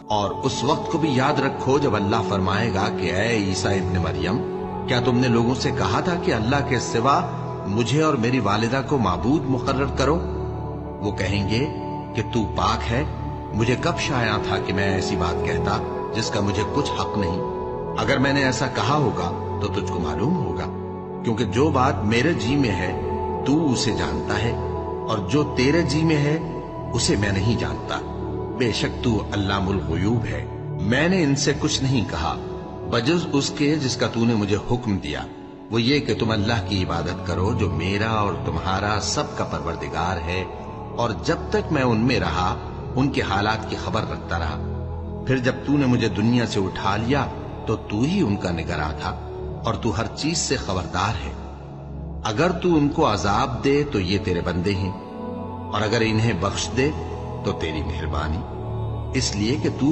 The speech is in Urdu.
اور اس وقت کو بھی یاد رکھو جب اللہ فرمائے گا کہ اے عیسیٰ ابن مریم، کیا تم نے لوگوں سے کہا تھا کہ اللہ کے سوا مجھے اور میری والدہ کو معبود مقرر کرو؟ وہ کہیں گے کہ تو پاک ہے، مجھے کب شایع تھا کہ میں ایسی بات کہتا جس کا مجھے کچھ حق نہیں۔ اگر میں نے ایسا کہا ہوگا تو تجھ کو معلوم ہوگا، کیونکہ جو بات میرے جی میں ہے تو اسے جانتا ہے، اور جو تیرے جی میں ہے اسے میں نہیں جانتا۔ بے شک تو علام الغیوب ہے۔ میں نے ان سے کچھ نہیں کہا بجز اس کے جس کا تو نے مجھے حکم دیا، وہ یہ کہ تم اللہ کی عبادت کرو جو میرا اور تمہارا سب کا پروردگار ہے، اور جب تک میں ان میں رہا ان کے حالات کی خبر رکھتا رہا۔ پھر جب تو نے مجھے دنیا سے اٹھا لیا تو ہی ان کا نگراں تھا، اور تو ہر چیز سے خبردار ہے۔ اگر تو ان کو عذاب دے تو یہ تیرے بندے ہیں، اور اگر انہیں بخش دے تو تیری مہربانی، اس لیے کہ تو